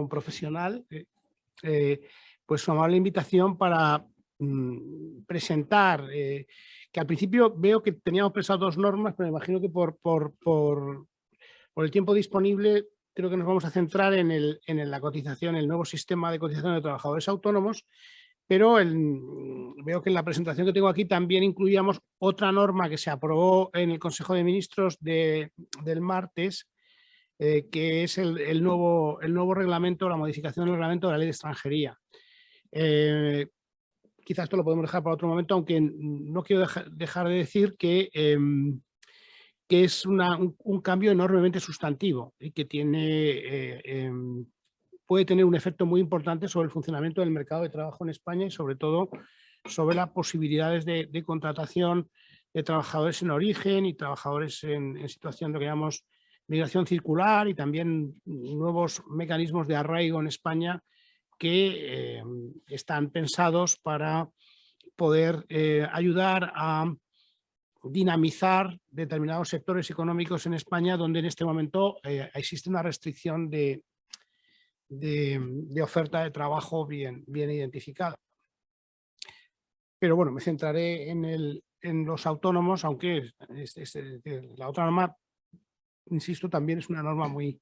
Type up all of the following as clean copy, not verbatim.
profesional, pues su amable invitación para presentar, que al principio veo que teníamos pensado 2 normas, pero me imagino que por el tiempo disponible creo que nos vamos a centrar en la cotización, el nuevo sistema de cotización de trabajadores autónomos, pero veo que en la presentación que tengo aquí también incluíamos otra norma que se aprobó en el Consejo de Ministros del martes, que es el nuevo reglamento, la modificación del reglamento de la Ley de Extranjería. Quizás esto lo podemos dejar para otro momento, aunque no quiero dejar de decir que es un cambio enormemente sustantivo y que puede tener un efecto muy importante sobre el funcionamiento del mercado de trabajo en España y sobre todo sobre las posibilidades de contratación de trabajadores en origen y trabajadores en situación de, digamos, migración circular, y también nuevos mecanismos de arraigo en España que están pensados para poder ayudar a dinamizar determinados sectores económicos en España donde en este momento existe una restricción de oferta de trabajo bien identificada. Pero bueno, me centraré en los autónomos, aunque la otra norma, insisto, también es una norma muy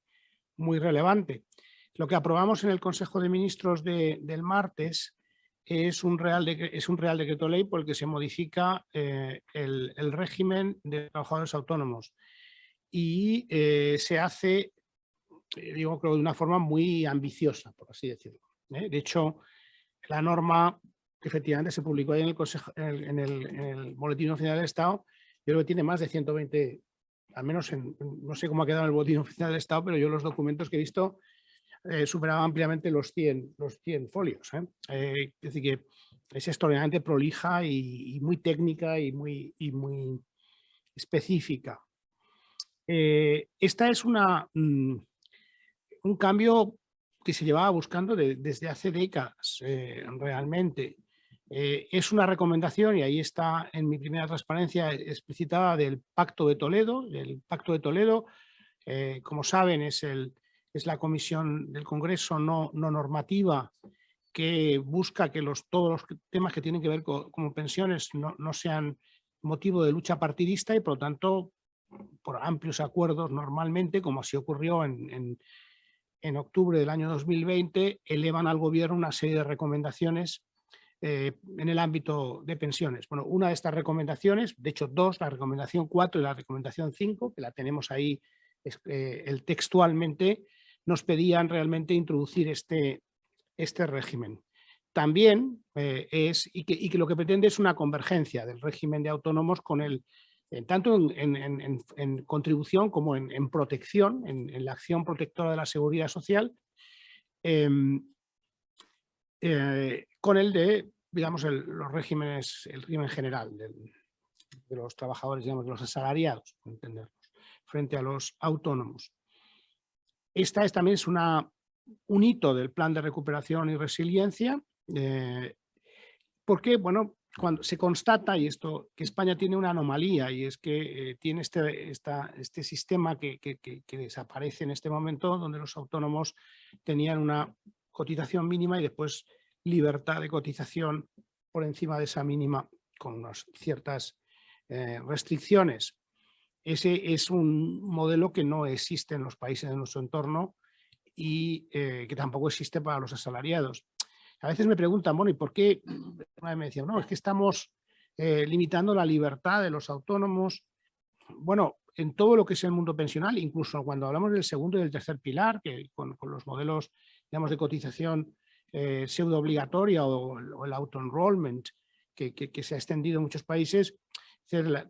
relevante. Lo que aprobamos en el Consejo de Ministros del martes es un Real Decreto Ley por el que se modifica el régimen de trabajadores autónomos y se hace, digo, creo, de una forma muy ambiciosa, por así decirlo. De hecho, la norma que efectivamente se publicó ahí en el Boletín Oficial del Estado, yo creo que tiene más de 120, al menos no sé cómo ha quedado en el Boletín Oficial del Estado, pero yo los documentos que he visto superaba ampliamente los 100 folios. Es decir, que es extraordinariamente prolija y muy técnica y muy específica. Esta es un cambio que se llevaba buscando desde hace décadas, realmente. Es una recomendación, y ahí está en mi primera transparencia explicitada, del Pacto de Toledo. El Pacto de Toledo, como saben, es la comisión del Congreso no normativa que busca que todos los temas que tienen que ver con pensiones no sean motivo de lucha partidista y, por lo tanto, por amplios acuerdos normalmente, como así ocurrió en octubre del año 2020, elevan al Gobierno una serie de recomendaciones en el ámbito de pensiones. Bueno, una de estas recomendaciones, de hecho 2, la recomendación 4 y la recomendación 5, que la tenemos ahí textualmente, nos pedían realmente introducir este régimen. También y que lo que pretende es una convergencia del régimen de autónomos con tanto en contribución como en protección, en la acción protectora de la seguridad social, con el de, digamos, los regímenes, el régimen general de los trabajadores, digamos, de los asalariados, por entendernos, frente a los autónomos. Esta también es un hito del Plan de Recuperación y Resiliencia, porque, bueno, cuando se constata, y esto, que España tiene una anomalía, y es que tiene este sistema que desaparece en este momento, donde los autónomos tenían una cotización mínima y después libertad de cotización por encima de esa mínima con unas ciertas restricciones. Ese es un modelo que no existe en los países de nuestro entorno y que tampoco existe para los asalariados. A veces me preguntan, bueno, ¿y por qué? Una vez me decían, no, es que estamos limitando la libertad de los autónomos. Bueno, en todo lo que es el mundo pensional, incluso cuando hablamos del segundo y del tercer pilar, que con los modelos, digamos, de cotización pseudo obligatoria o el auto-enrollment que se ha extendido en muchos países,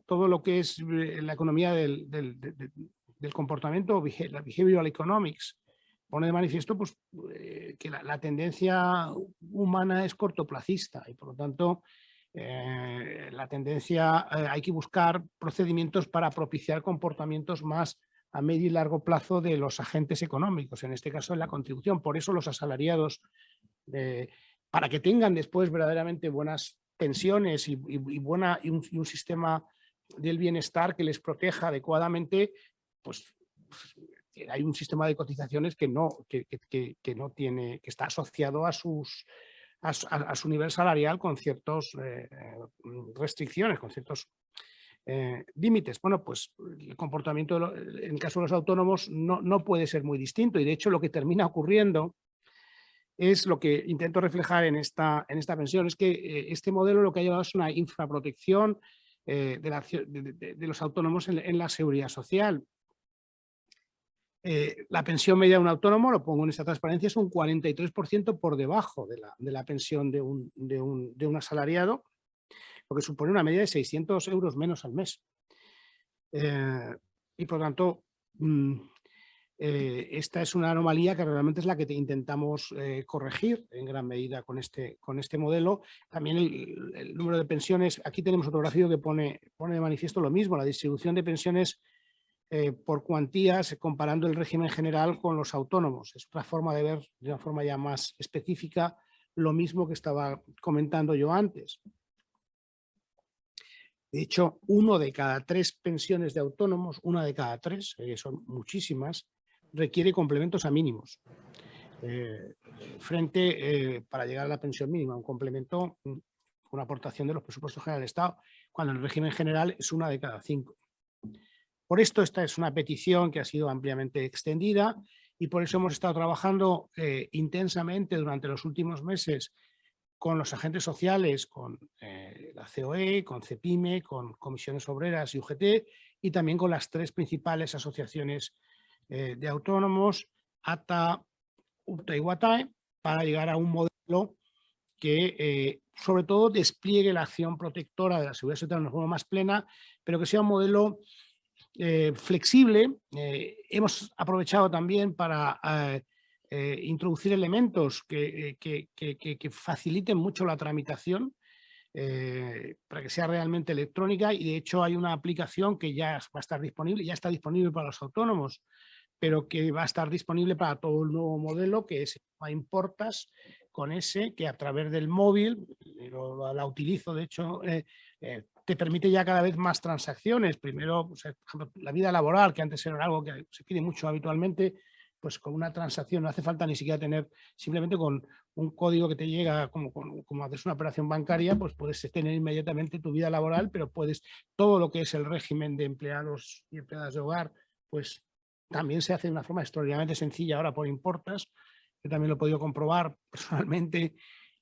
todo lo que es la economía del comportamiento, la behavioral economics, pone de manifiesto pues, que la tendencia humana es cortoplacista y, por lo tanto, la tendencia, hay que buscar procedimientos para propiciar comportamientos más a medio y largo plazo de los agentes económicos, en este caso en la contribución. Por eso los asalariados, para que tengan después verdaderamente buenas pensiones y un sistema del bienestar que les proteja adecuadamente, pues hay un sistema de cotizaciones que no tiene, que está asociado a su nivel salarial con ciertas restricciones, con ciertos límites. Bueno, pues el comportamiento en el caso de los autónomos no puede ser muy distinto, y de hecho lo que termina ocurriendo es lo que intento reflejar en esta pensión, es que este modelo lo que ha llevado es una infraprotección de los autónomos en la seguridad social. La pensión media de un autónomo, lo pongo en esta transparencia, es un 43% por debajo de la pensión de un asalariado, lo que supone una media de 600 euros menos al mes. Y por lo tanto, esta es una anomalía que realmente es la que intentamos corregir en gran medida con este modelo. También el número de pensiones, aquí tenemos otro gráfico que pone de manifiesto lo mismo, la distribución de pensiones por cuantías, comparando el régimen general con los autónomos. Es otra forma de ver, de una forma ya más específica, lo mismo que estaba comentando yo antes. De hecho, 1 de cada 3 pensiones de autónomos, 1 de cada 3, son muchísimas, requiere complementos a mínimos. Para llegar a la pensión mínima, un complemento, una aportación de los presupuestos generales del Estado, cuando en el régimen general es 1 de cada 5. Por esto, esta es una petición que ha sido ampliamente extendida, y por eso hemos estado trabajando intensamente durante los últimos meses con los agentes sociales, con la COE, con CEPIME, con Comisiones Obreras y UGT, y también con las 3 principales asociaciones de autónomos, ATA, UPTA y WATAE, para llegar a un modelo que sobre todo despliegue la acción protectora de la seguridad social de una forma más plena, pero que sea un modelo flexible. Hemos aprovechado también para introducir elementos que faciliten mucho la tramitación, para que sea realmente electrónica, y de hecho hay una aplicación que ya va a estar disponible, ya está disponible para los autónomos, pero que va a estar disponible para todo el nuevo modelo, que es Importas, con ese, que a través del móvil, la utilizo de hecho, te permite ya cada vez más transacciones. Primero, pues, por ejemplo, la vida laboral, que antes era algo que se pide mucho habitualmente, pues con una transacción no hace falta ni siquiera tener, simplemente con un código que te llega, como haces una operación bancaria, pues puedes tener inmediatamente tu vida laboral, pero puedes, todo lo que es el régimen de empleados y empleadas de hogar, pues también se hace de una forma extraordinariamente sencilla ahora por Importas. Yo también lo he podido comprobar personalmente.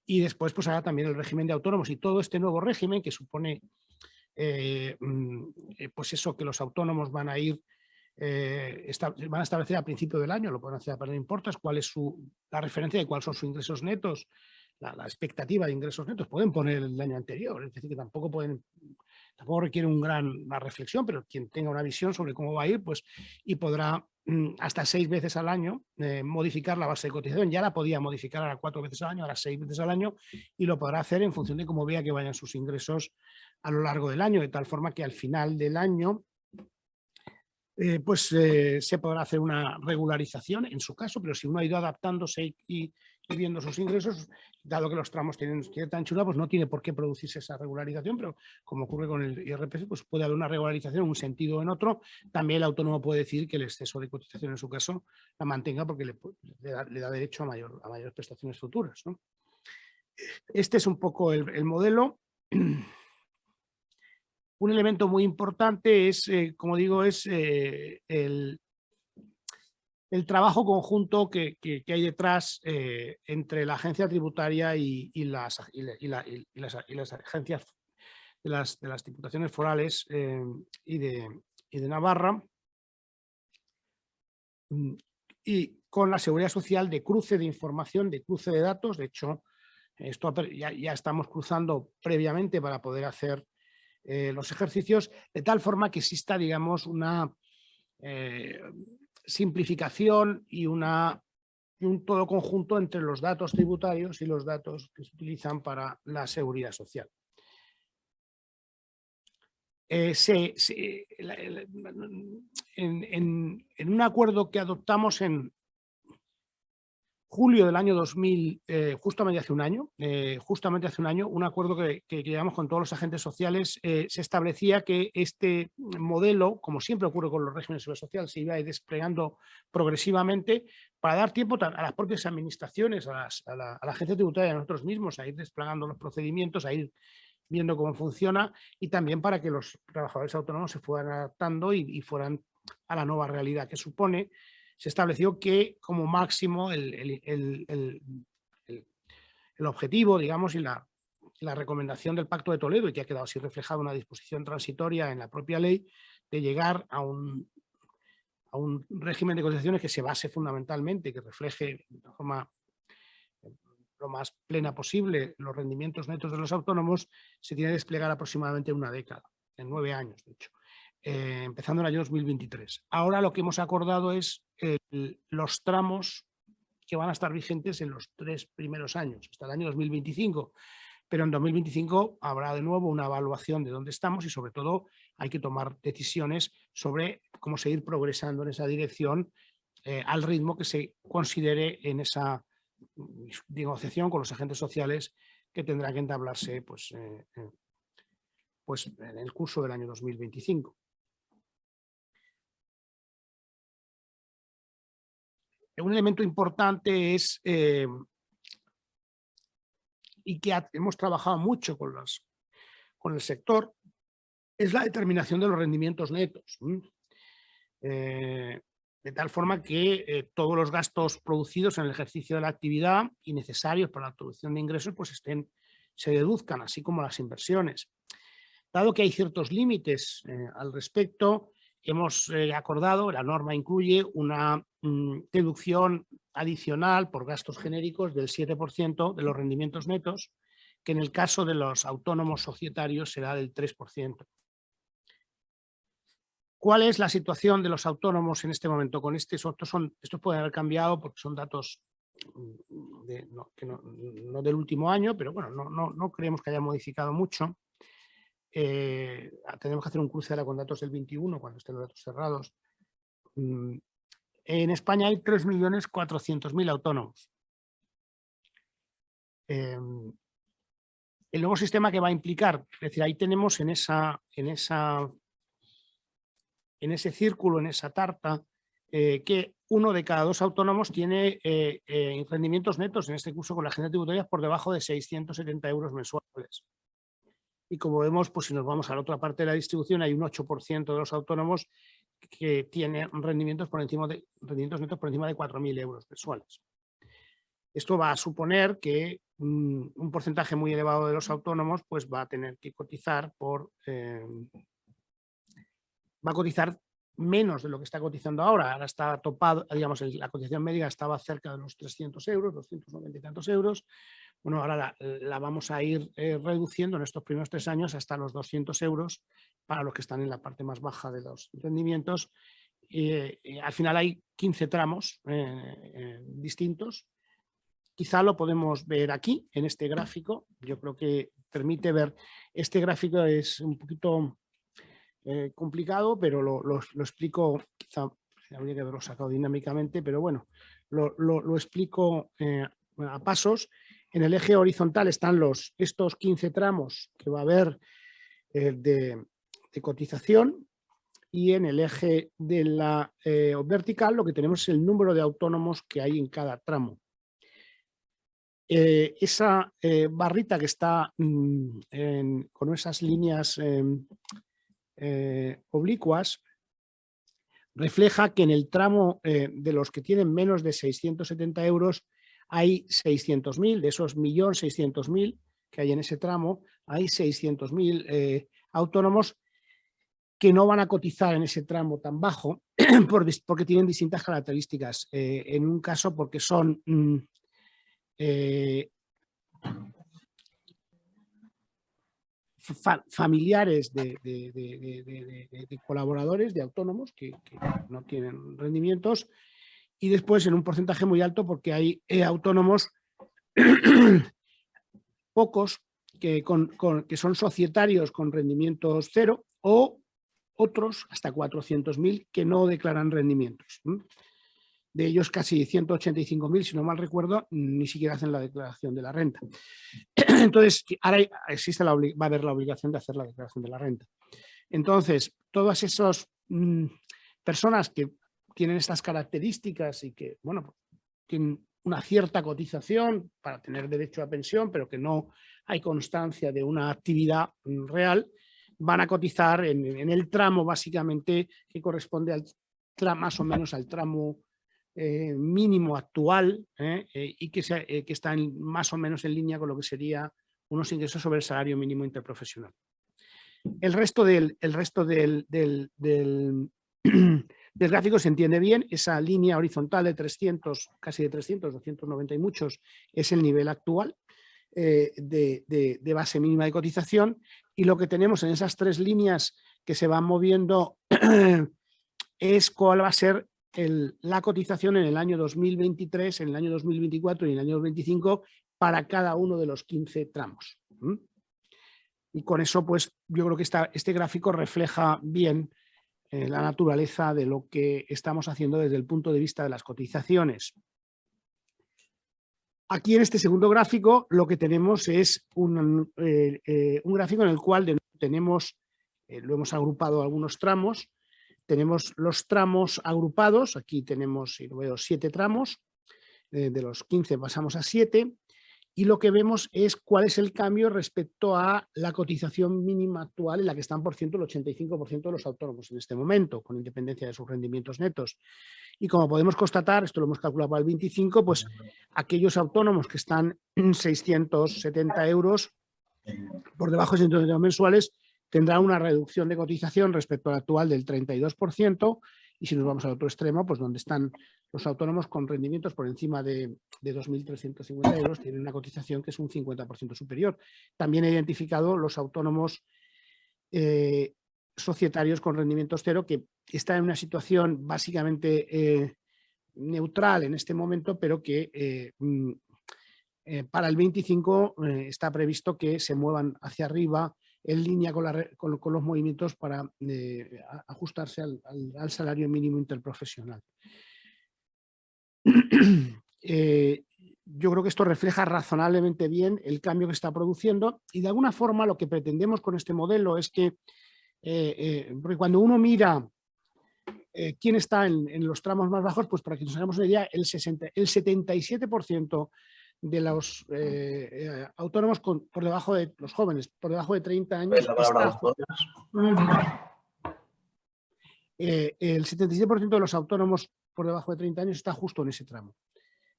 Y después, pues ahora también el régimen de autónomos y todo este nuevo régimen que supone, pues eso, que los autónomos van a ir, van a establecer a principio del año, lo pueden hacer para no importas, cuál es la referencia de cuáles son sus ingresos netos, la expectativa de ingresos netos. Pueden poner el año anterior, es decir, que tampoco requiere una reflexión, pero quien tenga una visión sobre cómo va a ir, pues, y podrá hasta 6 veces al año modificar la base de cotización. Ya la podía modificar ahora 4 veces al año, ahora 6 veces al año, y lo podrá hacer en función de cómo vea que vayan sus ingresos a lo largo del año, de tal forma que al final del año se podrá hacer una regularización en su caso, pero si uno ha ido adaptándose y viendo sus ingresos, dado que los tramos tienen cierta anchura, pues no tiene por qué producirse esa regularización, pero como ocurre con el IRPF, pues puede haber una regularización en un sentido o en otro. También el autónomo puede decir que el exceso de cotización en su caso la mantenga, porque le da derecho a mayores prestaciones futuras, ¿no? Este es un poco el modelo. Un elemento muy importante es, como digo, es el trabajo conjunto que hay detrás entre la agencia tributaria y las agencias de las diputaciones forales y de Navarra, y con la seguridad social, de cruce de información, de cruce de datos. De hecho, esto ya estamos cruzando previamente para poder hacer los ejercicios, de tal forma que exista, digamos, una simplificación y un todo conjunto entre los datos tributarios y los datos que se utilizan para la seguridad social. En un acuerdo que adoptamos en julio del año 2000, justamente hace un año, un acuerdo que llevamos con todos los agentes sociales, se establecía que este modelo, como siempre ocurre con los regímenes de seguridad social, se iba a ir desplegando progresivamente para dar tiempo a las propias administraciones, a la agencia tributaria, a nosotros mismos, a ir desplegando los procedimientos, a ir viendo cómo funciona, y también para que los trabajadores autónomos se fueran adaptando y fueran a la nueva realidad que supone. Se estableció que como máximo el objetivo, digamos, y la recomendación del Pacto de Toledo, y que ha quedado así reflejado en una disposición transitoria en la propia ley, de llegar a un régimen de cotizaciones que se base fundamentalmente, que refleje de forma lo más plena posible los rendimientos netos de los autónomos, se tiene que desplegar aproximadamente en una década, en 9 años, de hecho. Empezando en el año 2023. Ahora lo que hemos acordado es los tramos que van a estar vigentes en los 3 primeros años, hasta el año 2025, pero en 2025 habrá de nuevo una evaluación de dónde estamos y sobre todo hay que tomar decisiones sobre cómo seguir progresando en esa dirección al ritmo que se considere en esa negociación con los agentes sociales que tendrá que entablarse pues en el curso del año 2025. Un elemento importante es, y que hemos trabajado mucho con el sector, es la determinación de los rendimientos netos. De tal forma que todos los gastos producidos en el ejercicio de la actividad y necesarios para la obtención de ingresos pues se deduzcan, así como las inversiones. Dado que hay ciertos límites al respecto, hemos acordado, la norma incluye una deducción adicional por gastos genéricos del 7% de los rendimientos netos, que en el caso de los autónomos societarios será del 3%. ¿Cuál es la situación de los autónomos en este momento? Con estos pueden haber cambiado porque son datos no del último año, pero bueno, no creemos que haya modificado mucho. Tenemos que hacer un cruce ahora con datos del 21 cuando estén los datos cerrados. En España hay 3.400.000 autónomos. El nuevo sistema que va a implicar, es decir, ahí tenemos en ese círculo, en esa tarta, que 1 de cada 2 autónomos tiene rendimientos netos, en este curso con la agencia tributaria, por debajo de 670 euros mensuales. Y como vemos, pues si nos vamos a la otra parte de la distribución, hay un 8% de los autónomos que tienen rendimientos netos por encima de 4.000 euros mensuales. Esto va a suponer que un porcentaje muy elevado de los autónomos pues va a tener que cotizar va a cotizar menos de lo que está cotizando ahora. Ahora está topado, digamos, la cotización media estaba cerca de los 300 euros, 290 y tantos euros. Bueno, ahora la vamos a ir reduciendo en estos primeros 3 años hasta los 200 euros para los que están en la parte más baja de los rendimientos. Al final hay 15 tramos distintos. Quizá lo podemos ver aquí, en este gráfico. Yo creo que permite ver, este gráfico es un poquito complicado, pero lo explico, quizá habría que haberlo sacado dinámicamente, pero bueno, lo explico a pasos. En el eje horizontal están estos 15 tramos que va a haber de cotización, y en el eje de la vertical lo que tenemos es el número de autónomos que hay en cada tramo. Esa barrita que está con esas líneas oblicuas refleja que en el tramo de los que tienen menos de 670 euros hay 600.000, de esos 1.600.000 que hay en ese tramo, hay 600.000 autónomos que no van a cotizar en ese tramo tan bajo porque tienen distintas características. En un caso porque son familiares de colaboradores, de autónomos que no tienen rendimientos, y después en un porcentaje muy alto porque hay autónomos pocos que son societarios con rendimientos cero, o otros hasta 400.000 que no declaran rendimientos. De ellos casi 185.000, si no mal recuerdo, ni siquiera hacen la declaración de la renta. Entonces, ahora va a haber la obligación de hacer la declaración de la renta. Entonces, todas esas personas que tienen estas características y que, bueno, tienen una cierta cotización para tener derecho a pensión, pero que no hay constancia de una actividad real, van a cotizar en el tramo básicamente que corresponde más o menos al tramo mínimo actual y que está más o menos en línea con lo que sería unos ingresos sobre el salario mínimo interprofesional. El resto del gráfico se entiende bien. Esa línea horizontal de 300, casi de 300, 290 y muchos, es el nivel actual de base mínima de cotización, y lo que tenemos en esas tres líneas que se van moviendo es cuál va a ser la cotización en el año 2023, en el año 2024 y en el año 2025 para cada uno de los 15 tramos. Y con eso, pues yo creo que este gráfico refleja bien la naturaleza de lo que estamos haciendo desde el punto de vista de las cotizaciones. Aquí en este segundo gráfico lo que tenemos es un gráfico en el cual tenemos, lo hemos agrupado algunos tramos, tenemos los tramos agrupados, aquí tenemos, si lo veo, 7 tramos, de los 15 pasamos a 7, y lo que vemos es cuál es el cambio respecto a la cotización mínima actual en la que están, por ciento, el 85% de los autónomos en este momento, con independencia de sus rendimientos netos. Y como podemos constatar, esto lo hemos calculado para el 25, pues aquellos autónomos que están en 670 euros por debajo de 120 euros mensuales tendrán una reducción de cotización respecto al actual del 32%, y si nos vamos al otro extremo, pues donde están los autónomos con rendimientos por encima de 2.350 euros, tienen una cotización que es un 50% superior. También he identificado los autónomos societarios con rendimientos cero, que están en una situación básicamente neutral en este momento, pero que para el 25 está previsto que se muevan hacia arriba en línea con los movimientos para ajustarse al salario mínimo interprofesional. Yo creo que esto refleja razonablemente bien el cambio que está produciendo, y de alguna forma lo que pretendemos con este modelo es que, porque cuando uno mira quién está en los tramos más bajos, pues para que nos hagamos una idea, el 77% de los autónomos por debajo de los jóvenes, por debajo de 30 años, el 77% de los autónomos por debajo de 30 años está justo en ese tramo.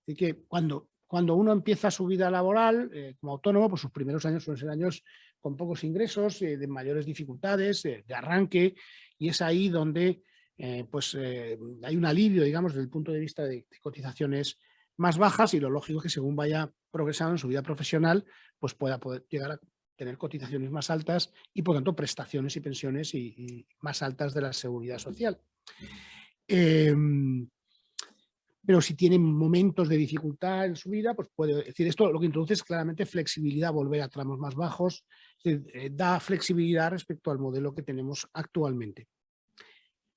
Así que cuando uno empieza su vida laboral como autónomo, pues sus primeros años suelen ser años con pocos ingresos, de mayores dificultades, de arranque, y es ahí donde hay un alivio, digamos, desde el punto de vista de cotizaciones más bajas, y lo lógico es que según vaya progresando en su vida profesional, pues pueda poder llegar a tener cotizaciones más altas y, por tanto, prestaciones y pensiones y más altas de la seguridad social. Pero si tienen momentos de dificultad en su vida, pues puede decir, esto lo que introduce es claramente flexibilidad, volver a tramos más bajos, da flexibilidad respecto al modelo que tenemos actualmente.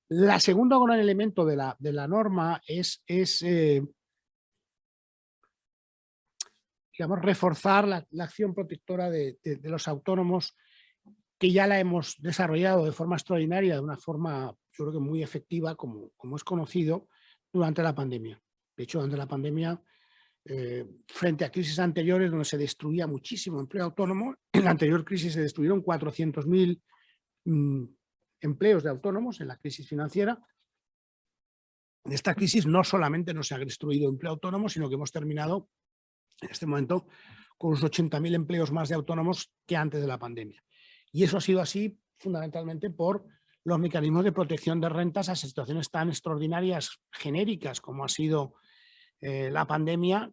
La segunda gran elemento de la norma es digamos, reforzar la acción protectora de los autónomos, que ya la hemos desarrollado de forma extraordinaria, de una forma, yo creo que muy efectiva, como es conocido, durante la pandemia. De hecho, durante la pandemia, frente a crisis anteriores donde se destruía muchísimo empleo autónomo, en la anterior crisis se destruyeron 400.000 empleos de autónomos en la crisis financiera. En esta crisis no solamente no se ha destruido empleo autónomo, sino que hemos terminado en este momento con unos 80.000 empleos más de autónomos que antes de la pandemia. Y eso ha sido así fundamentalmente por los mecanismos de protección de rentas a situaciones tan extraordinarias, genéricas, como ha sido la pandemia,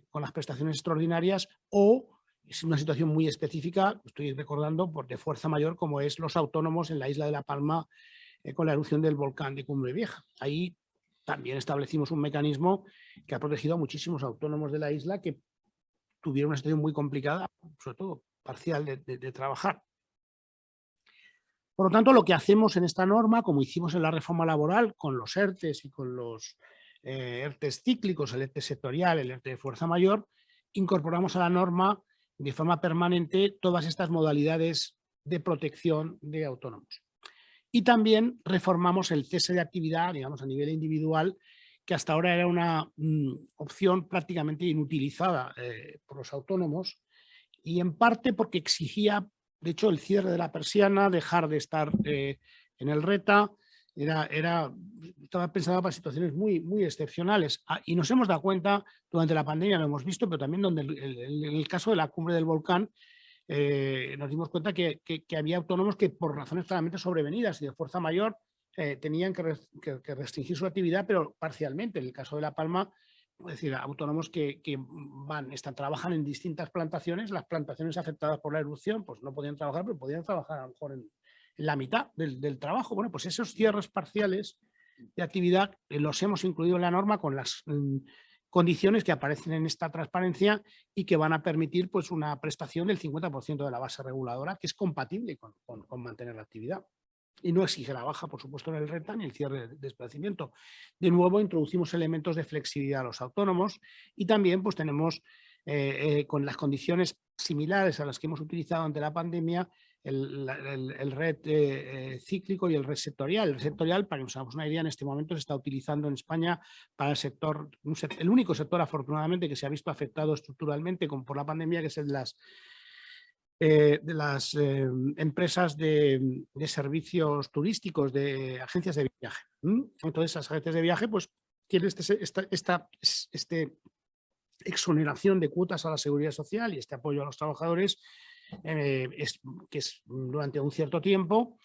con las prestaciones extraordinarias, o es una situación muy específica, estoy recordando, de fuerza mayor, como es los autónomos en la isla de La Palma con la erupción del volcán de Cumbre Vieja. Ahí también establecimos un mecanismo que ha protegido a muchísimos autónomos de la isla que tuvieron una situación muy complicada, sobre todo parcial, de trabajar. Por lo tanto, lo que hacemos en esta norma, como hicimos en la reforma laboral, con los ERTEs y con ERTEs cíclicos, el ERTE sectorial, el ERTE de fuerza mayor, incorporamos a la norma de forma permanente todas estas modalidades de protección de autónomos. Y también reformamos el cese de actividad, digamos, a nivel individual, que hasta ahora era una opción prácticamente inutilizada por los autónomos, y en parte porque exigía, de hecho, el cierre de la persiana, dejar de estar en el RETA, estaba pensado para situaciones muy, muy excepcionales. Y nos hemos dado cuenta, durante la pandemia lo hemos visto, pero también en el caso de la cumbre del volcán, nos dimos cuenta que había autónomos que por razones claramente sobrevenidas y de fuerza mayor tenían que restringir su actividad, pero parcialmente. En el caso de La Palma, es decir, autónomos que trabajan en distintas plantaciones, las plantaciones afectadas por la erupción, pues no podían trabajar, pero podían trabajar a lo mejor en la mitad del trabajo. Bueno, pues esos cierres parciales de actividad los hemos incluido en la norma con las condiciones que aparecen en esta transparencia y que van a permitir pues una prestación del 50% de la base reguladora, que es compatible con mantener la actividad. Y no exige la baja, por supuesto, en el RETA ni el cierre de desplazamiento. De nuevo, introducimos elementos de flexibilidad a los autónomos y también pues tenemos, con las condiciones similares a las que hemos utilizado ante la pandemia, el RET cíclico y el RET sectorial. El sectorial, para que nos hagamos una idea, en este momento se está utilizando en España para el sector, el único sector afortunadamente que se ha visto afectado estructuralmente por la pandemia, que es el de las empresas de servicios turísticos, de agencias de viaje. Entonces, las agencias de viaje pues tienen esta exoneración de cuotas a la seguridad social y este apoyo a los trabajadores, que es durante un cierto tiempo,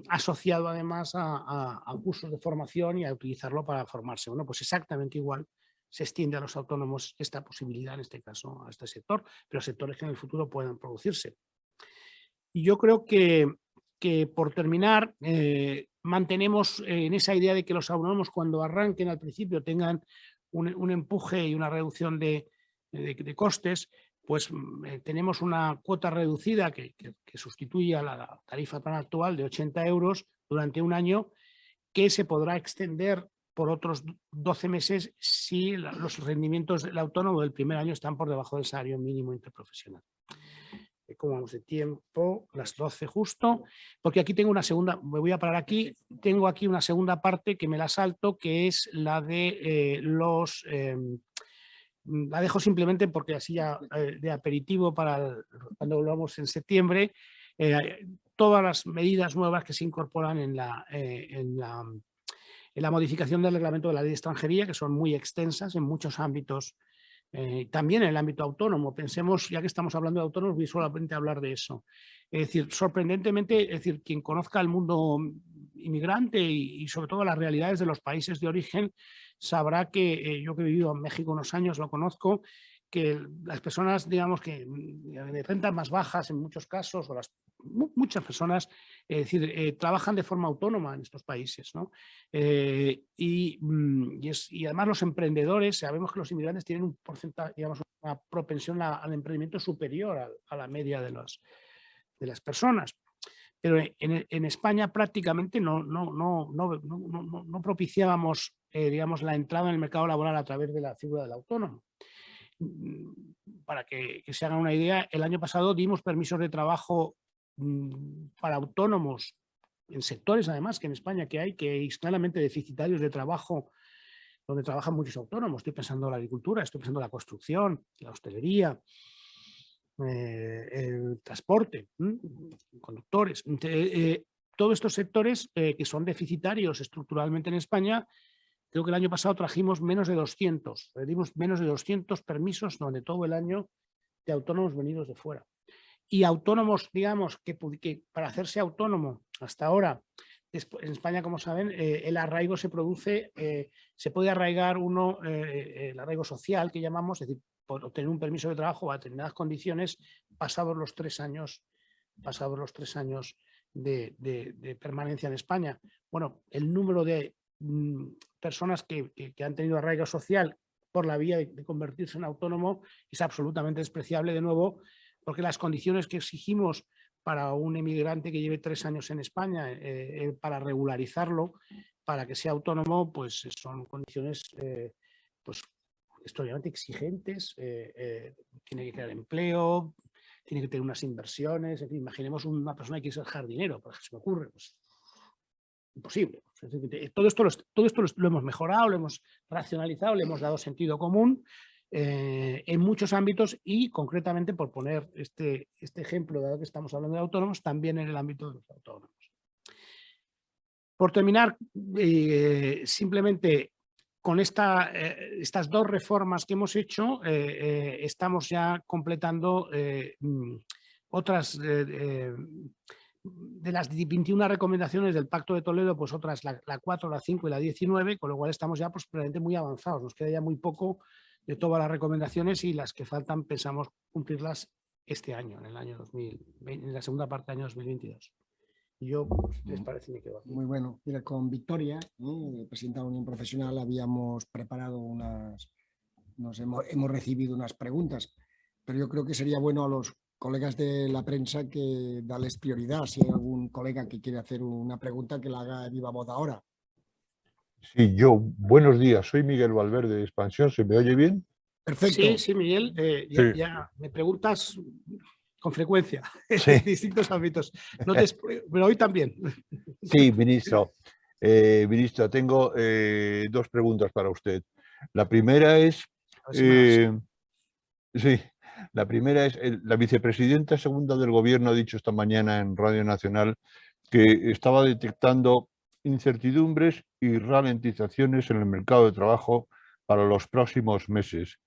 asociado además a cursos de formación y a utilizarlo para formarse. Bueno, pues exactamente igual se extiende a los autónomos esta posibilidad, en este caso, a este sector, pero sectores que en el futuro puedan producirse. Y yo creo que por terminar, mantenemos en esa idea de que los autónomos, cuando arranquen al principio, tengan un empuje y una reducción de costes, pues tenemos una cuota reducida que sustituye a la tarifa plan actual de 80 euros durante un año, que se podrá extender por otros 12 meses si los rendimientos del autónomo del primer año están por debajo del salario mínimo interprofesional. ¿Cómo vamos de tiempo? Las 12 justo, porque aquí tengo una segunda, me voy a parar aquí, tengo aquí una segunda parte que me la salto, que es la de la dejo simplemente porque así ya de aperitivo para cuando volvamos en septiembre, todas las medidas nuevas que se incorporan en la modificación del reglamento de la ley de extranjería, que son muy extensas en muchos ámbitos, también en el ámbito autónomo. Pensemos, ya que estamos hablando de autónomos, voy solamente a hablar de eso. Es decir, sorprendentemente, es decir, quien conozca el mundo inmigrante y sobre todo las realidades de los países de origen, sabrá que yo que he vivido en México unos años, lo conozco, que las personas, digamos, que de rentas más bajas en muchos casos, o muchas personas, es decir, trabajan de forma autónoma en estos países, ¿no? Y además los emprendedores, sabemos que los inmigrantes tienen un porcentaje, digamos, una propensión al emprendimiento superior a la media de las personas. Pero en España prácticamente no propiciábamos, digamos, la entrada en el mercado laboral a través de la figura del autónomo. Para que se hagan una idea, el año pasado dimos permisos de trabajo para autónomos en sectores, además, que en España que hay claramente deficitarios de trabajo, donde trabajan muchos autónomos. Estoy pensando en la agricultura, estoy pensando en la construcción, la hostelería, el transporte, conductores. Todos estos sectores que son deficitarios estructuralmente en España, creo que el año pasado trajimos menos de 200, dimos menos de 200 permisos durante todo el año de autónomos venidos de fuera. Y autónomos, digamos, que para hacerse autónomo hasta ahora, en España, como saben, el arraigo se produce, se puede arraigar uno, el arraigo social que llamamos, es decir, por obtener un permiso de trabajo a determinadas condiciones pasados los 3 años de permanencia en España. Bueno, el número de personas que han tenido arraigo social por la vía de convertirse en autónomo es absolutamente despreciable, de nuevo, porque las condiciones que exigimos para un emigrante que lleve 3 años en España para regularizarlo, para que sea autónomo, pues son condiciones pues, extraordinariamente exigentes, tiene que crear empleo, tiene que tener unas inversiones, en fin, imaginemos una persona que quiere ser jardinero, por ejemplo, se me ocurre, pues imposible. Es decir, todo esto lo hemos mejorado, lo hemos racionalizado, le hemos dado sentido común en muchos ámbitos y concretamente, por poner este ejemplo, dado que estamos hablando de autónomos, también en el ámbito de los autónomos. Por terminar, simplemente con estas dos reformas que hemos hecho, estamos ya completando otras de las 21 recomendaciones del Pacto de Toledo, pues otras, la 4, la 5 y la 19, con lo cual estamos ya pues, realmente muy avanzados. Nos queda ya muy poco de todas las recomendaciones y las que faltan pensamos cumplirlas este año, en el año 2020, en la segunda parte del año 2022. Y yo, pues, ¿les parece? Me quedo aquí. Muy bueno. Mira, con Victoria, presidenta de la Unión Profesional, habíamos preparado hemos recibido unas preguntas, pero yo creo que sería bueno a los colegas de la prensa que darles prioridad. Si hay algún colega que quiere hacer una pregunta, que la haga de viva voz ahora. Sí, buenos días, soy Miguel Valverde de Expansión, ¿se me oye bien? Perfecto. Sí, Miguel, ya me preguntas con frecuencia Sí. en distintos ámbitos, pero hoy también. Sí, ministro. Ministro, tengo dos preguntas para usted. La primera es, la vicepresidenta segunda del Gobierno ha dicho esta mañana en Radio Nacional que estaba detectando incertidumbres y ralentizaciones en el mercado de trabajo para los próximos meses.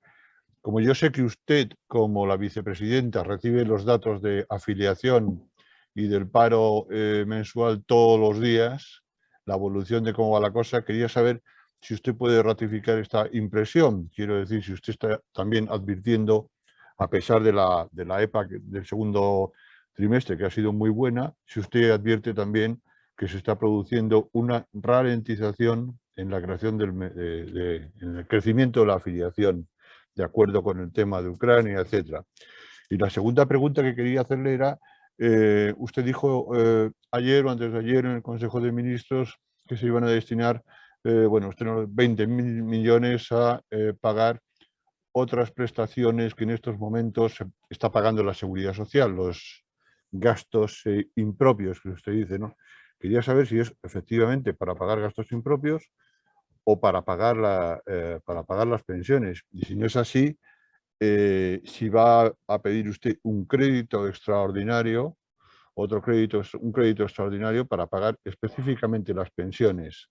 Como yo sé que usted, como la vicepresidenta, recibe los datos de afiliación y del paro mensual todos los días, la evolución de cómo va la cosa, quería saber si usted puede ratificar esta impresión. Quiero decir, si usted está también advirtiendo, a pesar de la EPA del segundo trimestre, que ha sido muy buena, si usted advierte también que se está produciendo una ralentización en la creación en el crecimiento de la afiliación, de acuerdo con el tema de Ucrania, etcétera. Y la segunda pregunta que quería hacerle era, usted dijo ayer o antes de ayer en el Consejo de Ministros que se iban a destinar, 20.000 millones a pagar otras prestaciones que en estos momentos está pagando la Seguridad Social, los gastos impropios que usted dice, ¿no? Quería saber si es efectivamente para pagar gastos impropios o para pagar las pensiones. Y si no es así, si va a pedir usted un crédito extraordinario, un crédito extraordinario para pagar específicamente las pensiones,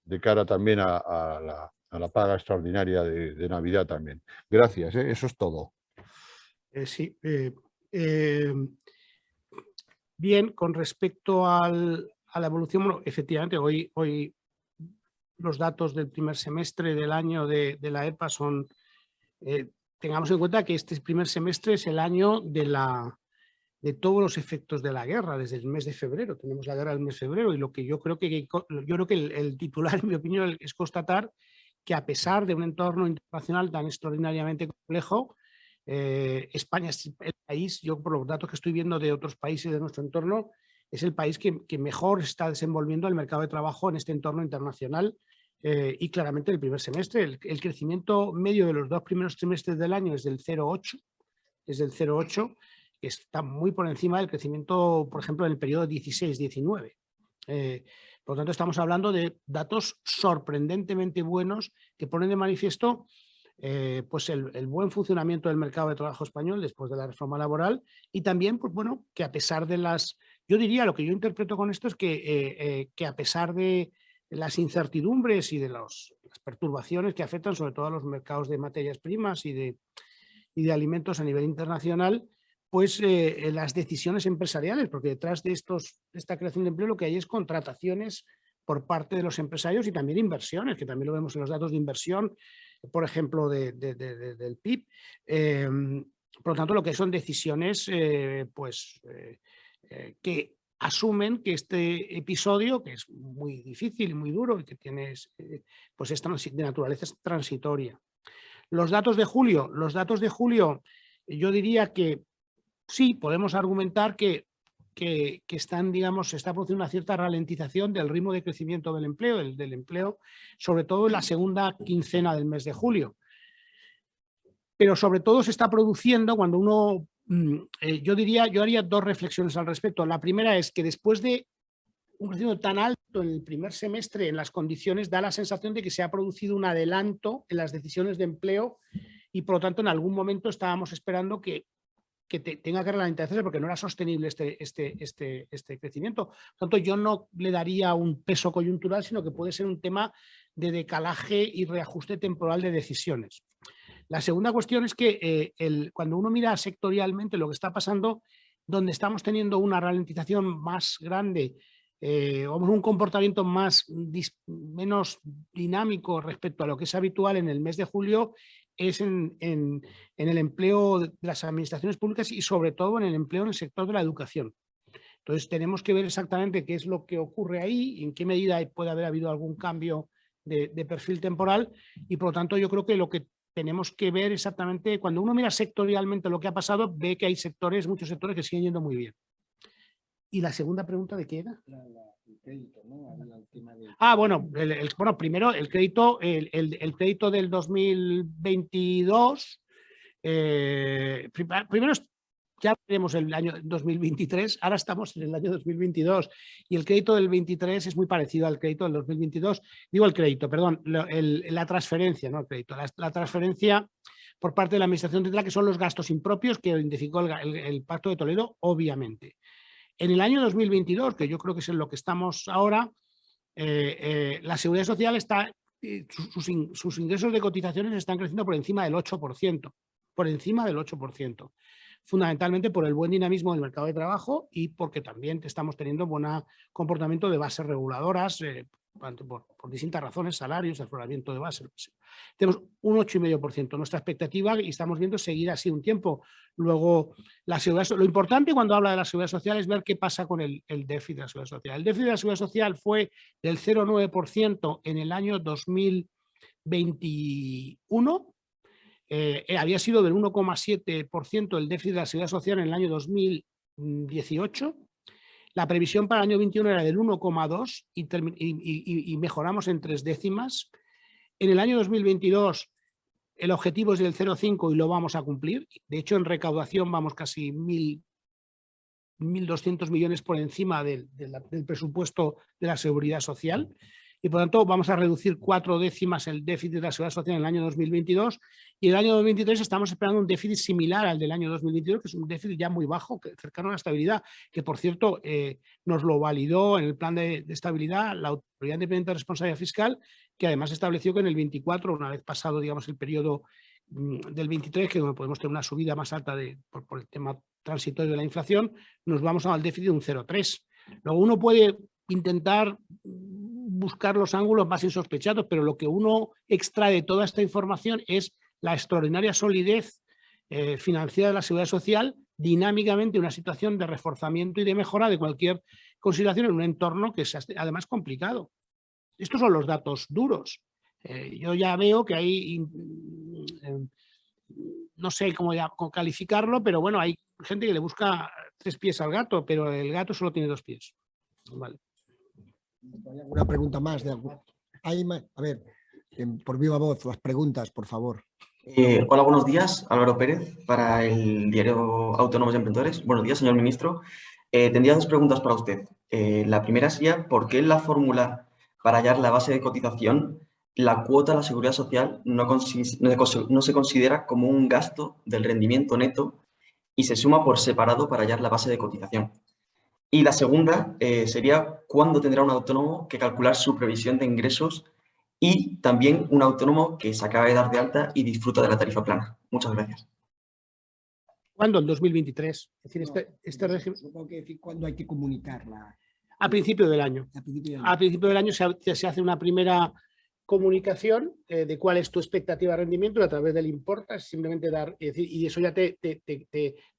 de cara también a la paga extraordinaria de Navidad también. Gracias, eso es todo. Sí. Bien, con respecto a la evolución, bueno, efectivamente, hoy los datos del primer semestre del año de la EPA son, tengamos en cuenta que este primer semestre es el año de todos los efectos de la guerra, desde el mes de febrero. Tenemos la guerra del mes de febrero y lo que yo creo que el titular, en mi opinión, es constatar que a pesar de un entorno internacional tan extraordinariamente complejo, España es el país, yo por los datos que estoy viendo de otros países de nuestro entorno, es el país que mejor está desenvolviendo el mercado de trabajo en este entorno internacional y claramente el primer semestre. El crecimiento medio de los dos primeros trimestres del año es del 0,8, que está muy por encima del crecimiento, por ejemplo, en el periodo 16-19. Por lo tanto, estamos hablando de datos sorprendentemente buenos que ponen de manifiesto pues el buen funcionamiento del mercado de trabajo español después de la reforma laboral y también, pues bueno, que a pesar de yo diría, lo que yo interpreto con esto es que a pesar de las incertidumbres y de las perturbaciones que afectan sobre todo a los mercados de materias primas y de alimentos a nivel internacional, pues las decisiones empresariales, porque detrás de esta creación de empleo lo que hay es contrataciones por parte de los empresarios y también inversiones, que también lo vemos en los datos de inversión, por ejemplo, del PIB. Por lo tanto, lo que son decisiones que asumen que este episodio, que es muy difícil y muy duro y que tiene, pues es de naturaleza transitoria. Los datos de julio, yo diría que sí, podemos argumentar que están, digamos, se está produciendo una cierta ralentización del ritmo de crecimiento del empleo, sobre todo en la segunda quincena del mes de julio. Pero sobre todo se está produciendo cuando uno, yo haría dos reflexiones al respecto. La primera es que después de un crecimiento tan alto en el primer semestre en las condiciones, da la sensación de que se ha producido un adelanto en las decisiones de empleo y por lo tanto en algún momento estábamos esperando que tenga que ralentizarse porque no era sostenible este crecimiento. Por lo tanto, yo no le daría un peso coyuntural, sino que puede ser un tema de decalaje y reajuste temporal de decisiones. La segunda cuestión es que cuando uno mira sectorialmente lo que está pasando, donde estamos teniendo una ralentización más grande, un comportamiento menos dinámico respecto a lo que es habitual en el mes de julio, es en el empleo de las administraciones públicas y sobre todo en el empleo en el sector de la educación. Entonces tenemos que ver exactamente qué es lo que ocurre ahí y en qué medida puede haber habido algún cambio de perfil temporal y por lo tanto yo creo que lo que tenemos que ver exactamente, cuando uno mira sectorialmente lo que ha pasado, ve que hay muchos sectores que siguen yendo muy bien. ¿Y la segunda pregunta de qué era? El crédito, ¿no? El tema de... Bueno, primero el crédito del 2022, primero ya tenemos el año 2023, ahora estamos en el año 2022 y el crédito del 23 es muy parecido al crédito del 2022. Digo el crédito, perdón, la transferencia, no el crédito, la transferencia por parte de la Administración Central, que son los gastos impropios que identificó el Pacto de Toledo, obviamente. En el año 2022, que yo creo que es en lo que estamos ahora, la Seguridad Social sus ingresos de cotizaciones están creciendo por encima del 8%, por encima del 8%, fundamentalmente por el buen dinamismo del mercado de trabajo y porque también estamos teniendo buen comportamiento de bases reguladoras, por distintas razones, salarios, afloramiento de base. Tenemos un 8,5%. Nuestra expectativa, y estamos viendo seguir así un tiempo. Luego, lo importante cuando habla de la seguridad social es ver qué pasa con el déficit de la seguridad social. El déficit de la seguridad social fue del 0,9% en el año 2021. Había sido del 1,7% el déficit de la seguridad social en el año 2018. La previsión para el año 21 era del 1,2 y mejoramos en 3 décimas. En el año 2022 el objetivo es del 0,5 y lo vamos a cumplir. De hecho, en recaudación vamos casi 1.200 millones por encima del presupuesto de la seguridad social. Y por lo tanto vamos a reducir 4 décimas el déficit de la seguridad social en el año 2022 y en el año 2023 estamos esperando un déficit similar al del año 2022, que es un déficit ya muy bajo, cercano a la estabilidad, que por cierto nos lo validó en el plan de estabilidad la Autoridad Independiente de Responsabilidad Fiscal, que además estableció que en el 24, una vez pasado digamos el periodo del 23, que podemos tener una subida más alta por el tema transitorio de la inflación, nos vamos al déficit de un 0,3. Luego uno puede intentar buscar los ángulos más insospechados, pero lo que uno extrae de toda esta información es la extraordinaria solidez financiera de la seguridad social, dinámicamente una situación de reforzamiento y de mejora de cualquier consideración en un entorno que es además complicado. Estos son los datos duros. Yo ya veo que hay, no sé cómo calificarlo, pero bueno, hay gente que le busca 3 pies al gato, pero el gato solo tiene 2 pies. Vale. ¿Hay alguna pregunta más? A ver, por viva voz, las preguntas, por favor. Hola, buenos días. Álvaro Pérez, para el diario Autónomos y Emprendedores. Buenos días, señor ministro. Tendría 2 preguntas para usted. La primera sería, ¿por qué en la fórmula para hallar la base de cotización la cuota de la seguridad social no se considera como un gasto del rendimiento neto y se suma por separado para hallar la base de cotización? Y la segunda sería, ¿cuándo tendrá un autónomo que calcular su previsión de ingresos y también un autónomo que se acaba de dar de alta y disfruta de la tarifa plana? Muchas gracias. ¿Cuándo? El 2023. Es decir, este régimen... Supongo que decir cuándo hay que comunicarla. A principio del año. A principio del año se hace una primera comunicación de cuál es tu expectativa de rendimiento a través del importa, simplemente dar, y eso ya te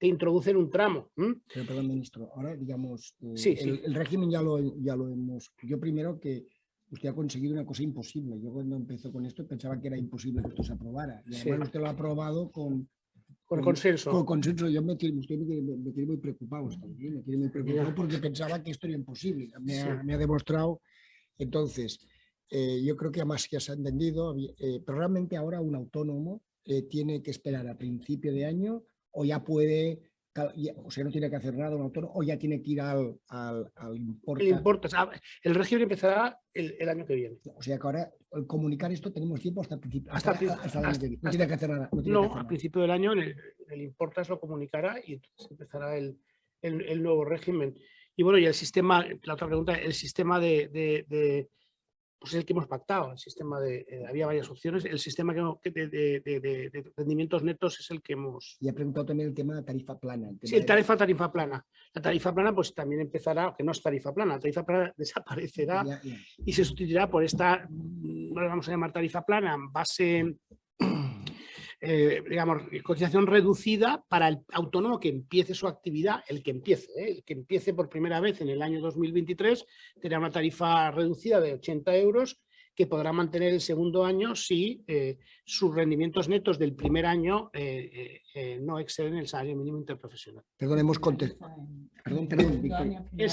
introduce en un tramo. Pero, perdón, ministro, ahora digamos, sí. El régimen ya lo hemos... Yo primero que usted ha conseguido una cosa imposible. Yo cuando empezó con esto pensaba que era imposible que esto se aprobara. Y además usted lo ha aprobado con Por consenso. Por consenso, usted me tiene muy preocupado. Me tiene muy preocupado porque pensaba que esto era imposible. Me ha demostrado. Entonces, yo creo que además ya se ha entendido, pero realmente ahora un autónomo tiene que esperar a principio de año o ya puede, o sea, no tiene que hacer nada un autónomo o ya tiene que ir al Importa. El régimen empezará el año que viene. O sea que ahora al comunicar esto tenemos tiempo hasta el principio. Hasta el año que viene. No tiene que hacer nada. No, al principio del año el Importas lo comunicará y entonces empezará el nuevo régimen. Y bueno, y el sistema, la otra pregunta, el sistema pues el que hemos pactado, el sistema había varias opciones, el sistema de rendimientos netos es el que hemos... Y he preguntado también el tema de tarifa plana. Sí, tarifa plana. La tarifa plana pues también empezará, que no es tarifa plana, la tarifa plana desaparecerá y se sustituirá por esta, vamos a llamar tarifa plana, base... digamos, cotización reducida para el autónomo que empiece su actividad, el que empiece por primera vez en el año 2023, tendrá una tarifa reducida de 80 euros que podrá mantener el segundo año si sus rendimientos netos del primer año no exceden el salario mínimo interprofesional. Perdón, hemos contestado. Perdón, Victoria. El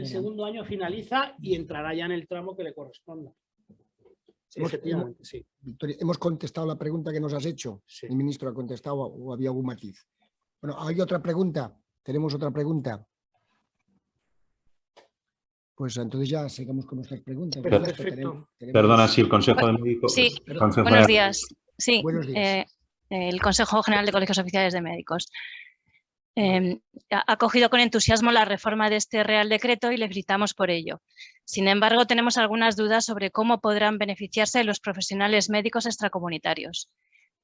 segundo año finaliza y entrará ya en el tramo que le corresponda. Efectivamente, sí. Victoria, hemos contestado la pregunta que nos has hecho. Sí. ¿El ministro ha contestado o había algún matiz? Bueno, ¿hay otra pregunta? ¿Tenemos otra pregunta? Pues entonces ya sigamos con nuestras preguntas. Perfecto. Perdona, si el Consejo de Médicos... Sí, buenos días. Sí, buenos días. El Consejo General de Colegios Oficiales de Médicos ha acogido con entusiasmo la reforma de este Real Decreto y le felicitamos por ello. Sin embargo, tenemos algunas dudas sobre cómo podrán beneficiarse los profesionales médicos extracomunitarios.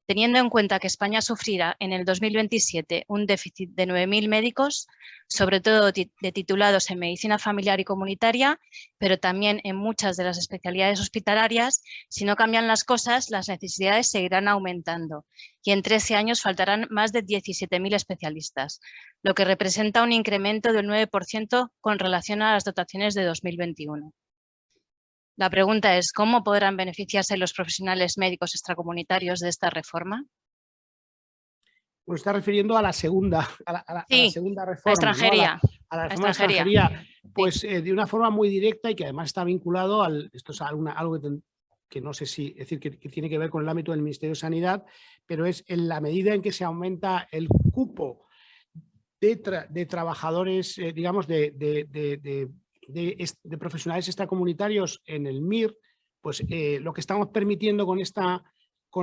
Teniendo en cuenta que España sufrirá en el 2027 un déficit de 9.000 médicos, sobre todo de titulados en medicina familiar y comunitaria, pero también en muchas de las especialidades hospitalarias, si no cambian las cosas, las necesidades seguirán aumentando y en 13 años faltarán más de 17.000 especialistas, lo que representa un incremento del 9% con relación a las dotaciones de 2021. La pregunta es, ¿cómo podrán beneficiarse los profesionales médicos extracomunitarios de esta reforma? Bueno, está refiriendo a la segunda, a la segunda reforma. La extranjería. ¿No? A la reforma de extranjería. Pues de una forma muy directa y que además está vinculado al... Esto es algo que no sé si... Es decir, que tiene que ver con el ámbito del Ministerio de Sanidad, pero es en la medida en que se aumenta el cupo de trabajadores, digamos, de profesionales extracomunitarios en el MIR, pues lo que estamos permitiendo con esta...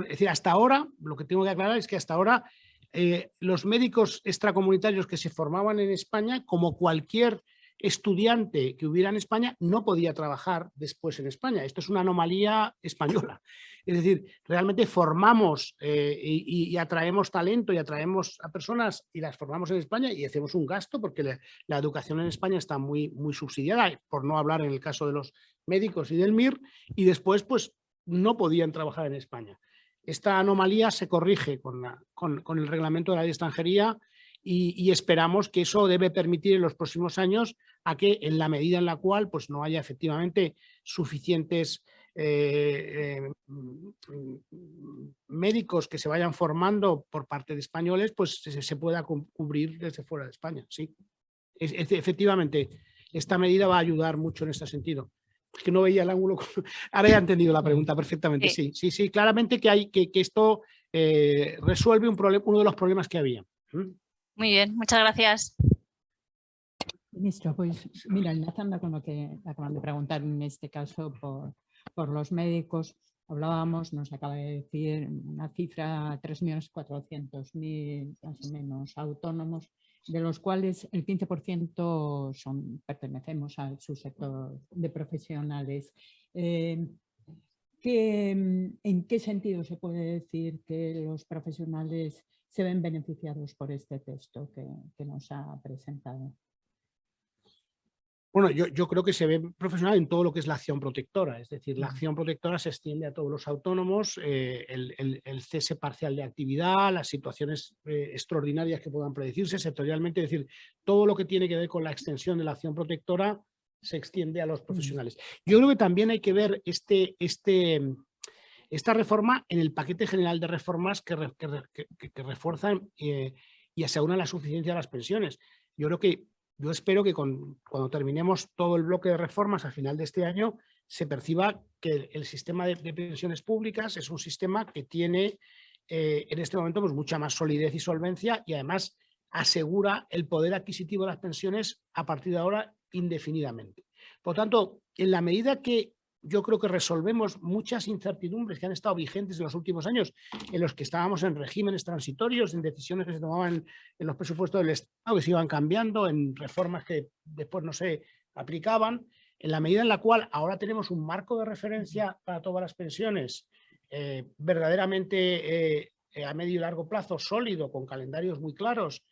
es decir, hasta ahora, lo que tengo que aclarar es que hasta ahora los médicos extracomunitarios que se formaban en España, como cualquier estudiante que hubiera en España, no podía trabajar después en España. Esto es una anomalía española. Es decir, realmente formamos y atraemos talento y atraemos a personas y las formamos en España y hacemos un gasto porque la educación en España está muy, muy subsidiada, por no hablar en el caso de los médicos y del MIR, y después pues no podían trabajar en España. Esta anomalía se corrige con el reglamento de la ley de extranjería y esperamos que eso debe permitir en los próximos años a que en la medida en la cual pues, no haya efectivamente suficientes médicos que se vayan formando por parte de españoles, pues se pueda cubrir desde fuera de España. Sí, efectivamente, esta medida va a ayudar mucho en este sentido. Es que no veía el ángulo. Ahora ya he entendido la pregunta perfectamente. Sí, claramente que esto resuelve uno de los problemas que había. Muy bien, muchas gracias. Ministro, pues mira, enlazando con lo que acaban de preguntar en este caso por los médicos, hablábamos, nos acaba de decir una cifra, 3.400.000 más o menos autónomos, de los cuales el 15% pertenecemos al subsector de profesionales. ¿En qué sentido se puede decir que los profesionales se ven beneficiados por este texto que nos ha presentado? Bueno, yo creo que se ve profesional en todo lo que es la acción protectora, es decir, la acción protectora se extiende a todos los autónomos, el cese parcial de actividad, las situaciones extraordinarias que puedan predecirse sectorialmente, es decir, todo lo que tiene que ver con la extensión de la acción protectora se extiende a los profesionales. Yo creo que también hay que ver este esta reforma en el paquete general de reformas que refuerzan y aseguran la suficiencia de las pensiones. Yo espero que cuando terminemos todo el bloque de reformas al final de este año se perciba que el sistema de pensiones públicas es un sistema que tiene en este momento pues, mucha más solidez y solvencia y además asegura el poder adquisitivo de las pensiones a partir de ahora indefinidamente. Por tanto, en la medida que yo creo que resolvemos muchas incertidumbres que han estado vigentes en los últimos años, en los que estábamos en regímenes transitorios, en decisiones que se tomaban en los presupuestos del Estado, que se iban cambiando, en reformas que después no se aplicaban, en la medida en la cual ahora tenemos un marco de referencia para todas las pensiones verdaderamente a medio y largo plazo sólido, con calendarios muy claros,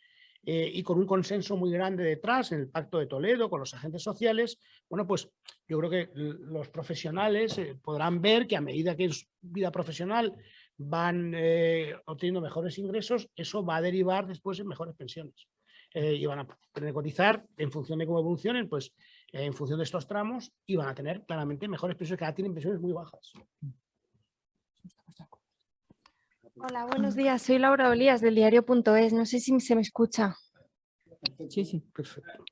y con un consenso muy grande detrás en el Pacto de Toledo, con los agentes sociales, bueno, pues yo creo que los profesionales podrán ver que a medida que en su vida profesional van obteniendo mejores ingresos, eso va a derivar después en mejores pensiones. Y van a tener que cotizar en función de cómo evolucionen, pues en función de estos tramos, y van a tener claramente mejores pensiones, que ahora tienen pensiones muy bajas. Hola, buenos días. Soy Laura Olías del diario.es. No sé si se me escucha. Sí, sí. Perfecto.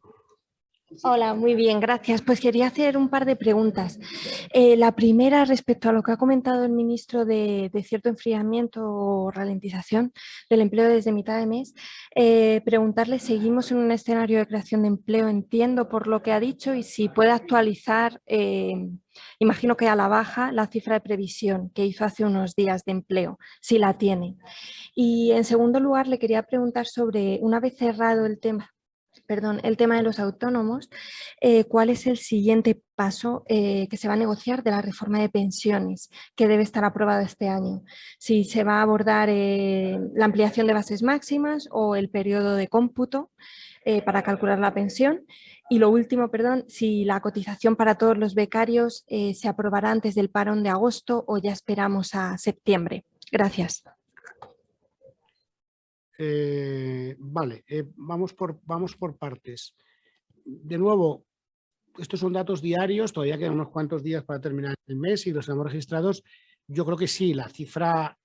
Hola, muy bien, gracias. Pues quería hacer un par de preguntas. La primera, respecto a lo que ha comentado el ministro de cierto enfriamiento o ralentización del empleo desde mitad de mes, preguntarle, ¿seguimos en un escenario de creación de empleo? Entiendo por lo que ha dicho, y si puede actualizar, imagino que a la baja, la cifra de previsión que hizo hace unos días de empleo, si la tiene. Y en segundo lugar, le quería preguntar sobre, una vez cerrado el tema de los autónomos, ¿cuál es el siguiente paso que se va a negociar de la reforma de pensiones que debe estar aprobada este año? Si se va a abordar la ampliación de bases máximas o el periodo de cómputo para calcular la pensión. Y lo último, si la cotización para todos los becarios se aprobará antes del parón de agosto o ya esperamos a septiembre. Gracias. Vale, vamos por partes. De nuevo, estos son datos diarios, todavía quedan unos cuantos días para terminar el mes y los tenemos registrados. Yo creo que sí, la cifra,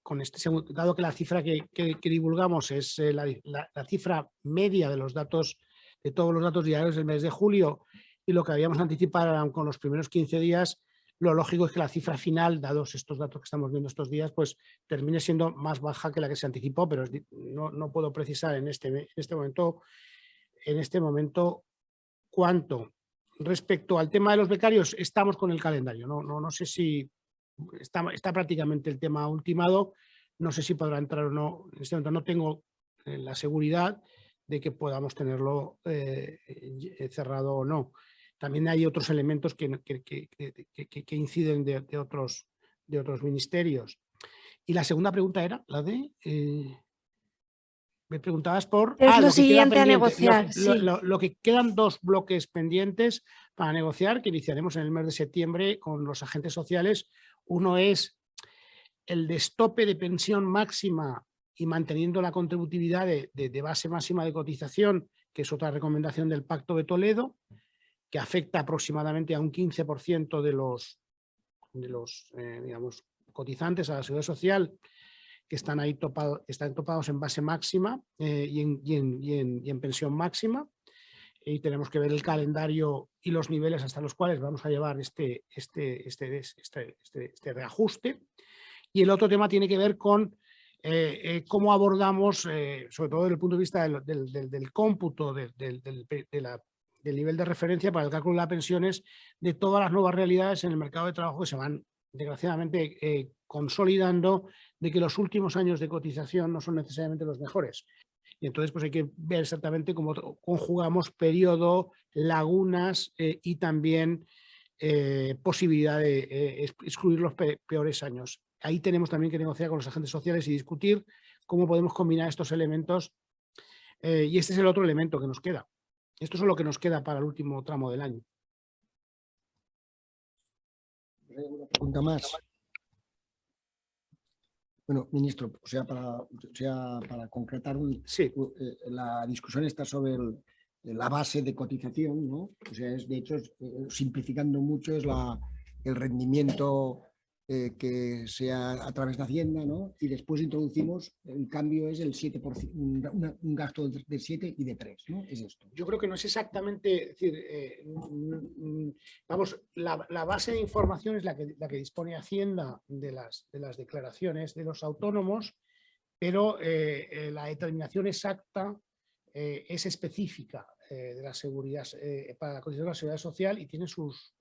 dado que la cifra que divulgamos es la cifra media de todos los datos diarios del mes de julio, y lo que habíamos anticipado eran con los primeros 15 días, lo lógico es que la cifra final, dados estos datos que estamos viendo estos días, pues termine siendo más baja que la que se anticipó, pero no puedo precisar en este momento cuánto. Respecto al tema de los becarios, estamos con el calendario. No sé si está prácticamente el tema ultimado. No sé si podrá entrar o no. En este momento no tengo la seguridad de que podamos tenerlo cerrado o no. También hay otros elementos que inciden de otros ministerios. Y la segunda pregunta era la de... me preguntabas por... Es lo siguiente a negociar. Lo que quedan 2 bloques pendientes para negociar, que iniciaremos en el mes de septiembre con los agentes sociales. Uno es el destope de pensión máxima y manteniendo la contributividad de base máxima de cotización, que es otra recomendación del Pacto de Toledo, que afecta aproximadamente a un 15% de los digamos, cotizantes a la Seguridad Social, que están ahí topados en base máxima y en pensión máxima, y tenemos que ver el calendario y los niveles hasta los cuales vamos a llevar este reajuste. Y el otro tema tiene que ver con cómo abordamos, sobre todo desde el punto de vista del cómputo del nivel de referencia para el cálculo de las pensiones, de todas las nuevas realidades en el mercado de trabajo que se van, desgraciadamente, consolidando, de que los últimos años de cotización no son necesariamente los mejores. Y entonces pues hay que ver exactamente cómo conjugamos periodo, lagunas y también posibilidad de excluir los peores años. Ahí tenemos también que negociar con los agentes sociales y discutir cómo podemos combinar estos elementos. Y este es el otro elemento que nos queda. Esto es lo que nos queda para el último tramo del año. Una pregunta más. Bueno, ministro, para concretar sí. La discusión está sobre la base de cotización, ¿no? O sea, de hecho, simplificando mucho, es el rendimiento que sea a través de Hacienda, ¿no? Y después introducimos, el cambio es el 7%, un gasto de 7 y de 3, ¿no? Es esto. Yo creo que no es exactamente, es decir, vamos, la base de información es la que dispone Hacienda de las declaraciones de los autónomos, pero la determinación exacta es específica de la seguridad, para la cotización de la seguridad social, y tiene sus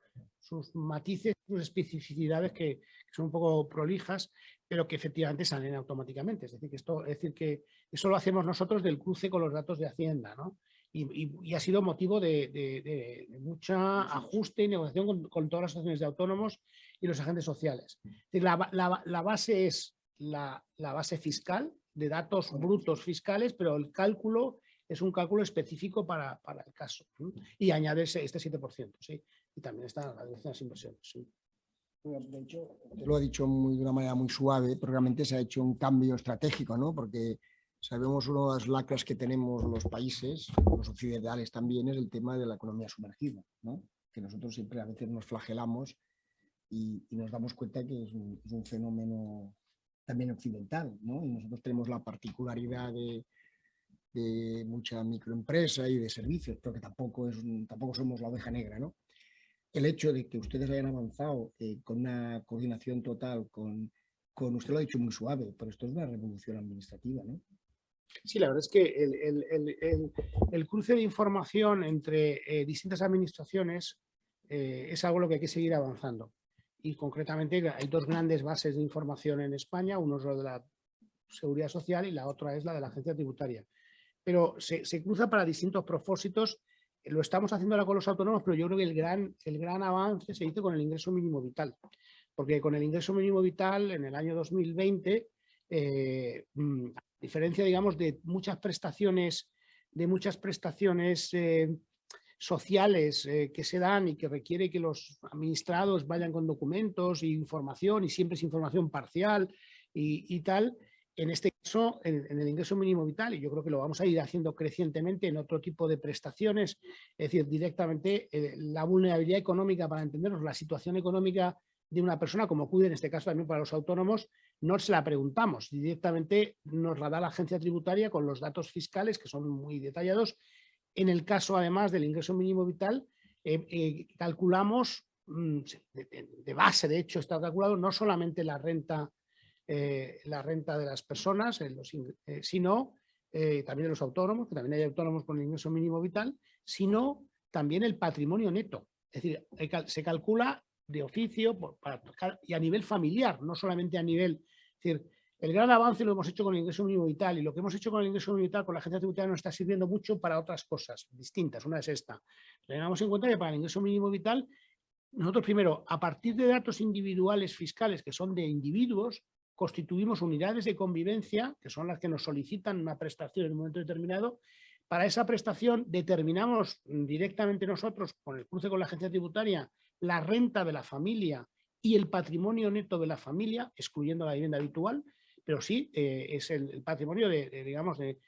matices, sus especificidades que son un poco prolijas, pero que efectivamente salen automáticamente. Es decir, que eso lo hacemos nosotros del cruce con los datos de Hacienda, ¿no? Y ha sido motivo de mucha ajuste y negociación con todas las asociaciones de autónomos y los agentes sociales. Es decir, la base es la base fiscal, de datos brutos fiscales, pero el cálculo es un cálculo específico para el caso, ¿no? Y añade este 7%, ¿sí? Y también está la dirección de las inversiones, ¿sí? De hecho, te lo ha dicho de una manera muy suave, pero realmente se ha hecho un cambio estratégico, ¿no? Porque sabemos una de las lacras que tenemos los países, los occidentales también, es el tema de la economía sumergida, ¿no? Que nosotros siempre a veces nos flagelamos y nos damos cuenta que es un fenómeno también occidental, ¿no? Y nosotros tenemos la particularidad de mucha microempresa y de servicios, pero que tampoco somos la oveja negra, ¿no? El hecho de que ustedes hayan avanzado con una coordinación total con usted lo ha dicho muy suave, pero esto es una revolución administrativa, ¿no? Sí, la verdad es que el cruce de información entre distintas administraciones es algo en lo que hay que seguir avanzando. Y concretamente hay dos grandes bases de información en España, uno es lo de la Seguridad Social y la otra es la de la Agencia Tributaria. Pero se cruza para distintos propósitos. Lo estamos haciendo ahora con los autónomos, pero yo creo que el gran avance se hizo con el ingreso mínimo vital. Porque con el ingreso mínimo vital en el año 2020, a diferencia, digamos, de muchas prestaciones sociales que se dan y que requiere que los administrados vayan con documentos e información, y siempre es información parcial y tal. En este caso, en el ingreso mínimo vital, y yo creo que lo vamos a ir haciendo crecientemente en otro tipo de prestaciones, es decir, directamente la vulnerabilidad económica, para entendernos, la situación económica de una persona, como ocurre en este caso también para los autónomos, no se la preguntamos, directamente nos la da la Agencia Tributaria con los datos fiscales, que son muy detallados. En el caso, además, del ingreso mínimo vital, calculamos, de base, de hecho, está calculado no solamente la renta de las personas, sino también de los autónomos, que también hay autónomos con el ingreso mínimo vital, sino también el patrimonio neto. Es decir, se calcula de oficio y a nivel familiar, no solamente a nivel... Es decir, el gran avance lo hemos hecho con el ingreso mínimo vital, y lo que hemos hecho con el ingreso mínimo vital con la Agencia Tributaria nos está sirviendo mucho para otras cosas distintas. Una es esta. Tengamos en cuenta que para el ingreso mínimo vital, nosotros primero, a partir de datos individuales fiscales que son de individuos, constituimos unidades de convivencia, que son las que nos solicitan una prestación en un momento determinado. Para esa prestación determinamos directamente nosotros, con el cruce con la Agencia Tributaria, la renta de la familia y el patrimonio neto de la familia, excluyendo la vivienda habitual, pero sí es el patrimonio digamos, de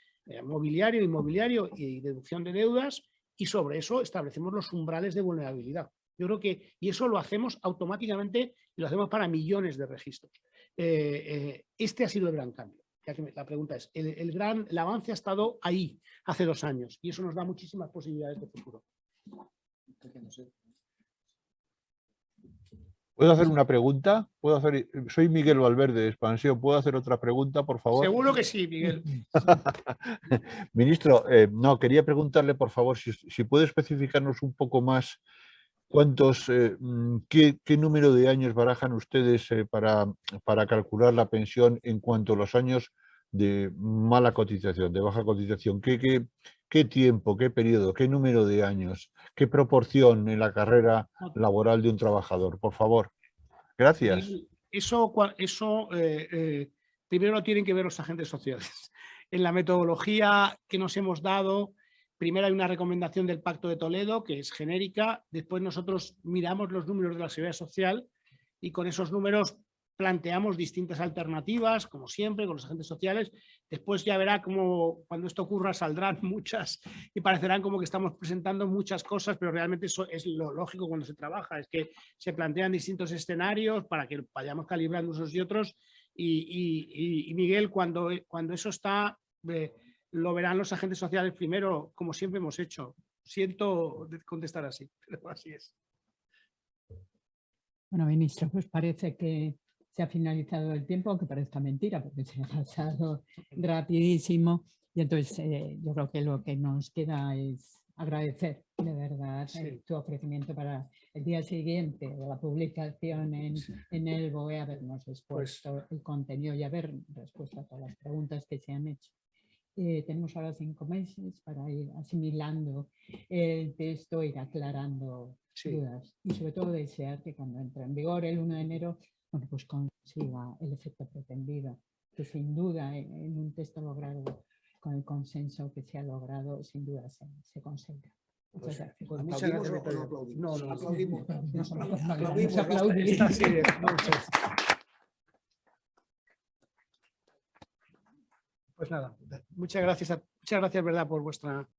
mobiliario, inmobiliario y deducción de deudas, y sobre eso establecemos los umbrales de vulnerabilidad. Yo creo que, y eso lo hacemos automáticamente y lo hacemos para millones de registros. Este ha sido el gran cambio. La pregunta es, el avance ha estado ahí hace 2 años, y eso nos da muchísimas posibilidades de futuro. ¿Puedo hacer una pregunta? Soy Miguel Valverde de Expansión. ¿Puedo hacer otra pregunta, por favor? Seguro que sí, Miguel. Ministro, no, quería preguntarle, por favor, si puede especificarnos un poco más qué número de años barajan ustedes para calcular la pensión en cuanto a los años de mala cotización, de baja cotización. ¿Qué tiempo, qué periodo, qué número de años, qué proporción en la carrera laboral de un trabajador? Por favor. Gracias. Eso primero lo tienen que ver los agentes sociales. En la metodología que nos hemos dado, primero hay una recomendación del Pacto de Toledo, que es genérica. Después nosotros miramos los números de la Seguridad Social y con esos números planteamos distintas alternativas, como siempre, con los agentes sociales. Después ya verá cómo cuando esto ocurra saldrán muchas y parecerán como que estamos presentando muchas cosas, pero realmente eso es lo lógico cuando se trabaja, es que se plantean distintos escenarios para que vayamos calibrando unos y otros. Y Miguel, cuando eso está, lo verán los agentes sociales primero, como siempre hemos hecho. Siento contestar así, pero así es. Bueno, ministro, pues parece que se ha finalizado el tiempo, aunque parezca mentira, porque se ha pasado rapidísimo. Y entonces yo creo que lo que nos queda es agradecer de verdad tu ofrecimiento para el día siguiente de la publicación en el BOE, habernos expuesto el contenido y haber respuesto a todas las preguntas que se han hecho. Tenemos ahora 5 meses para ir asimilando el texto, ir aclarando dudas y sobre todo desear que cuando entre en vigor el 1 de enero pues consiga el efecto pretendido, que sin duda en un texto logrado con el consenso que se ha logrado, sin duda se consiga. Muchas gracias. Pues muchas gracias. No, no aplaudimos. Pues nada, muchas gracias, ¿verdad?, por vuestra